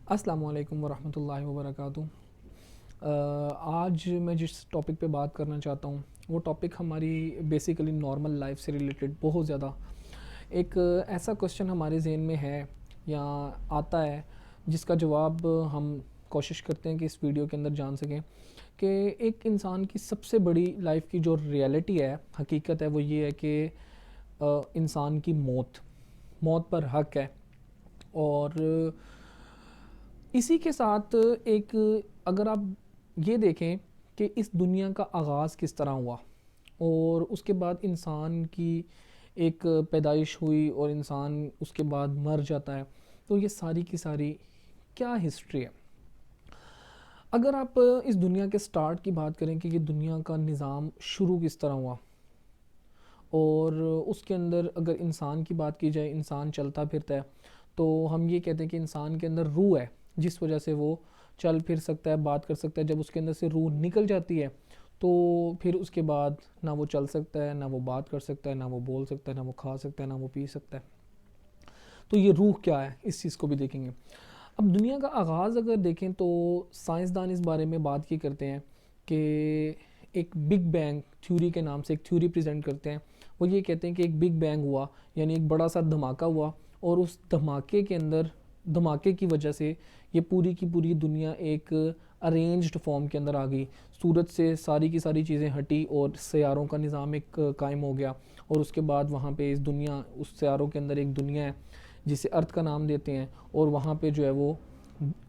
अस्सलाम वालेकुम वरहमतुल्लाहि वबरकातुहू। आज मैं जिस टॉपिक पे बात करना चाहता हूँ वो टॉपिक हमारी बेसिकली नॉर्मल लाइफ से रिलेटेड बहुत ज़्यादा एक ऐसा क्वेश्चन हमारे जहन में है या आता है जिसका जवाब हम कोशिश करते हैं कि इस वीडियो के अंदर जान सकें कि एक इंसान की सबसे बड़ी लाइफ की जो रियलिटी है, हकीकत है, वो ये है कि इंसान की मौत मौत पर हक है। और इसी के साथ एक, अगर आप ये देखें कि इस दुनिया का आगाज़ किस तरह हुआ और उसके बाद इंसान की एक पैदाइश हुई और इंसान उसके बाद मर जाता है, तो ये सारी की सारी क्या हिस्ट्री है। अगर आप इस दुनिया के स्टार्ट की बात करें कि ये दुनिया का निज़ाम शुरू किस तरह हुआ और उसके अंदर अगर इंसान की बात की जाए, इंसान चलता फिरता है, तो हम ये कहते हैं कि इंसान के अंदर रूह है जिस वजह से वो चल फिर सकता है, बात कर सकता है। जब उसके अंदर से रूह निकल जाती है तो फिर उसके बाद ना वो चल सकता है, ना वो बात कर सकता है, ना वो बोल सकता है, ना वो खा सकता है, ना वो पी सकता है। तो ये रूह क्या है, इस चीज़ को भी देखेंगे। अब दुनिया का आगाज़ अगर देखें तो साइंसदान इस बारे में बात की करते हैं कि एक बिग बैंग थ्योरी के नाम से एक थ्योरी प्रेजेंट करते हैं। वो ये कहते हैं कि एक बिग बैंग हुआ, यानी एक बड़ा सा धमाका हुआ और उस धमाके के अंदर, धमाके की वजह से ये पूरी की पूरी दुनिया एक अरेंज्ड फॉर्म के अंदर आ गई। सूरज से सारी की सारी चीज़ें हटी और सियारों का निज़ाम एक कायम हो गया। और उसके बाद वहाँ पे इस दुनिया, उस सियारों के अंदर एक दुनिया है जिसे अर्थ का नाम देते हैं, और वहाँ पे जो है वो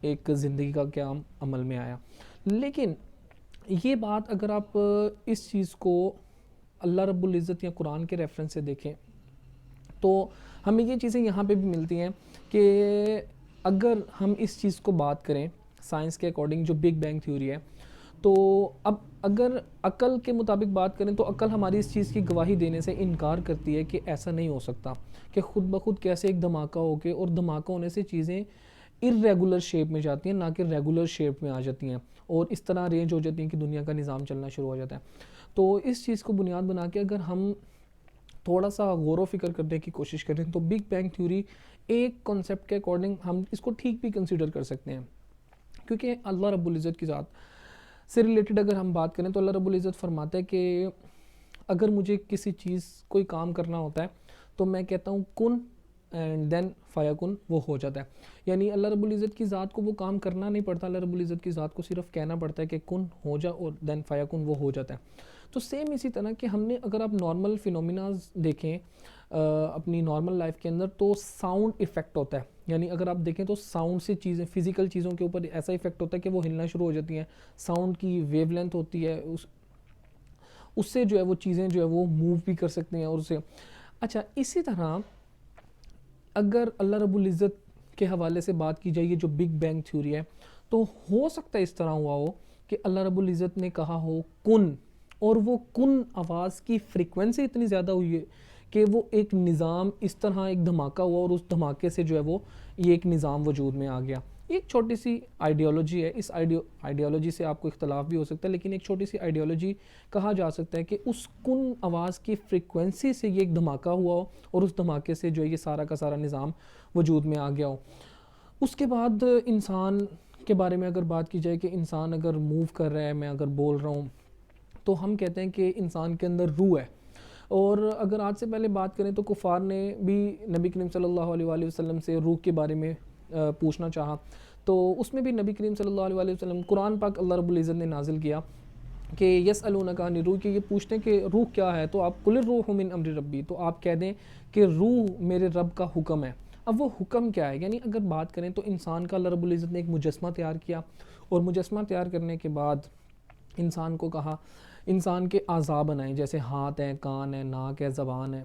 एक ज़िंदगी का क़याम अमल में आया। लेकिन ये बात अगर आप इस चीज़ को अल्लाह रब्बुल इज़्ज़त या कुरान के रेफरेंस से देखें तो हमें ये चीज़ें यहाँ पे भी मिलती हैं कि अगर हम इस चीज़ को बात करें साइंस के अकॉर्डिंग, जो बिग बैंग थ्योरी है, तो अब अगर अकल के मुताबिक बात करें तो अकल हमारी इस चीज़ की गवाही देने से इनकार करती है कि ऐसा नहीं हो सकता कि ख़ुद ब खुद कैसे एक धमाका हो के, और धमाका होने से चीज़ें इर्रेगुलर शेप में जाती हैं, ना कि रेगुलर शेप में आ जाती हैं और इस तरह अरेंज हो जाती हैं कि दुनिया का निज़ाम चलना शुरू हो जाता है। तो इस चीज़ को बुनियाद बना के अगर हम थोड़ा सा गौर व फिक्र करने की कोशिश करें तो बिग बैंग थ्योरी एक कॉन्सेप्ट के अकॉर्डिंग हम इसको ठीक भी कंसीडर कर सकते हैं, क्योंकि अल्लाह रब्बुल इज़्ज़त की ज़ात से रिलेटेड अगर हम बात करें तो अल्लाह रब्बुल इज़्ज़त फरमाता है कि अगर मुझे किसी चीज़ कोई काम करना होता है तो मैं कहता हूँ कुन, एंड देन फ़याकुन, वो हो जाता है। यानी अल्लाह रब्बुल इज़्ज़त की ज़ात को वो काम करना नहीं पड़ता, अल्लाह रब्बुल इज़्ज़त की ज़ात को सिर्फ कहना पड़ता है कि कुन हो जा और देन फ़याकुन, वो हो जाता है। तो सेम इसी तरह कि हमने, अगर आप नॉर्मल फिनोमिनाज देखें अपनी नॉर्मल लाइफ के अंदर, तो साउंड इफ़ेक्ट होता है। यानी अगर आप देखें तो साउंड से चीज़ें, फिज़िकल चीज़ों के ऊपर ऐसा इफ़ेक्ट होता है कि वो हिलना शुरू हो जाती हैं। साउंड की वेवलेंथ होती है, उससे जो है वो चीज़ें जो है वो मूव भी कर सकते हैं और उससे। अच्छा, इसी तरह अगर अल्लाह रब्बुल इज़्ज़त के हवाले से बात की जाए, ये जो बिग बैंग थ्योरी है, तो हो सकता है इस तरह हुआ हो कि अल्लाह रब्बुल इज़्ज़त ने कहा हो कुन, और वो कुन आवाज़ की फ्रीक्वेंसी इतनी ज़्यादा हुई है कि वो एक निज़ाम, इस तरह एक धमाका हुआ और उस धमाके से जो है वो ये एक निज़ाम वजूद में आ गया। ये एक छोटी सी आइडियोलॉजी है, इस आइडियोलॉजी से आपको इख्तलाफ भी हो सकता है, लेकिन एक छोटी सी आइडियोलॉजी कहा जा सकता है कि उस कुन आवाज़ की फ्रीक्वेंसी से ये एक धमाका हुआ हो और उस धमाके से जो है ये सारा का सारा निज़ाम वजूद में आ गया हो। उसके बाद इंसान के बारे में अगर बात की जाए कि इंसान अगर मूव कर रहा है, मैं अगर बोल रहा हूँ, तो हम कहते हैं कि इंसान के अंदर रूह है। और अगर आज से पहले बात करें तो कुफ़ार ने भी नबी करीम सल्लल्लाहु अलैहि वसल्लम से रूह के बारे में पूछना चाहा, तो उसमें भी नबी करीम सल्लल्लाहु अलैहि वसल्लम, कुरान पाक अल्लाह रब्बुल इज़्ज़त ने नाजिल किया कि यसअलूनका अनिर रूह, कि ये पूछते हैं कि रूह क्या है, तो आप कुलिर रूह मिन अम्रि रब्बी, तो आप कह दें कि रूह मेरे रब का हुक्म है। अब वो हुक्म क्या है, यानी अगर बात करें तो इंसान का अल्लाह रब्बुल इज़्ज़त ने एक मुजस्मा तैयार किया, और मुजस्मा तैयार करने के बाद इंसान को कहा इंसान के आज़ा बनाए, जैसे हाथ हैं, कान है, नाक है, ज़बान है,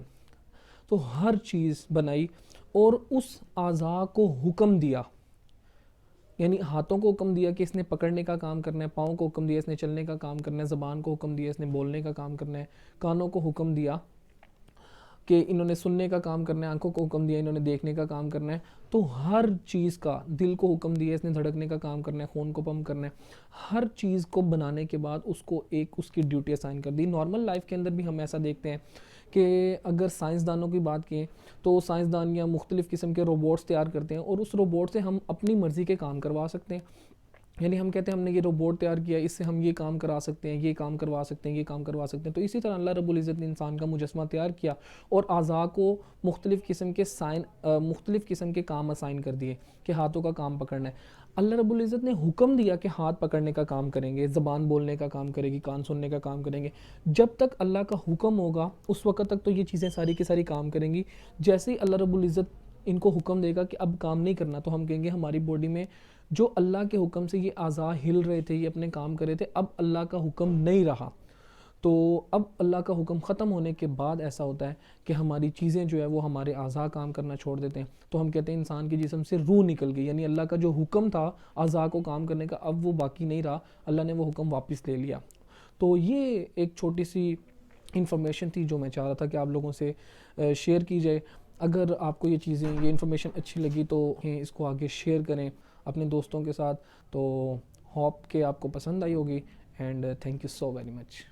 तो हर चीज़ बनाई और उस आज़ा को हुक्म दिया। यानी हाथों को हुक्म दिया कि इसने पकड़ने का काम करना है, पाँव को हुक्म दिया इसने चलने का काम करना है, ज़बान को हुक्म दिया इसने बोलने का काम करना है, कानों को हुक्म दिया कि इन्होंने सुनने का काम करना है, आंखों को हुक्म दिया इन्होंने देखने का काम करना है, तो हर चीज़ का दिल को हुक्म दिया इसने धड़कने का काम करना है, खून को पंप करना है, हर चीज़ को बनाने के बाद उसको एक उसकी ड्यूटी असाइन कर दी। नॉर्मल लाइफ के अंदर भी हम ऐसा देखते हैं कि अगर साइंसदानों की बात करें तो साइंसदान या मुख्तलिफ़ किस्म के रोबोट्स तैयार करते हैं और उस रोबोट से हम अपनी मर्ज़ी के काम करवा सकते हैं। यानी हम कहते हैं हमने ये रोबोट तैयार किया, इससे हम ये काम करा सकते हैं, ये काम करवा सकते हैं, ये काम करवा सकते हैं। तो इसी तरह अल्लाह रब्बुल इज़्ज़त ने इंसान का मुजस्मा तैयार किया और अज़ा को मुख्तलिफ़ किस्म के काम असाइन कर दिए कि हाथों का काम पकड़ना है। अल्लाह रब्बुल इज़्ज़त ने हुक्म दिया कि हाथ पकड़ने का काम करेंगे, ज़बान बोलने का काम करेगी, कान सुनने का काम करेंगे। जब तक अल्लाह का हुक्म होगा उस वक़्त तक तो ये चीज़ें सारी की सारी काम करेंगी। जैसे ही अल्लाह रब्बुल इज़्ज़त इनको हुक्म देगा कि अब काम नहीं करना, तो हम कहेंगे हमारी बॉडी में जो अल्लाह के हुक्म से ये अज़ा हिल रहे थे, ये अपने काम कर रहे थे, अब अल्लाह का हुक्म नहीं रहा। तो अब अल्लाह का हुक्म ख़त्म होने के बाद ऐसा होता है कि हमारी चीज़ें जो है वो हमारे अज़ा काम करना छोड़ देते हैं। तो हम कहते हैं इंसान के जिस्म से रूह निकल गई, यानी अल्लाह का जो हुक्म था अज़ा को काम करने का अब वो बाकी नहीं रहा, अल्लाह ने वो हुक्म वापस ले लिया। तो ये एक छोटी सी इन्फॉर्मेशन थी जो मैं चाह रहा था कि आप लोगों से शेयर की जाए। अगर आपको ये चीज़ें ये इन्फॉर्मेशन अच्छी लगी तो इसको आगे शेयर करें अपने दोस्तों के साथ। तो होप कि आपको पसंद आई होगी and thank you so very much.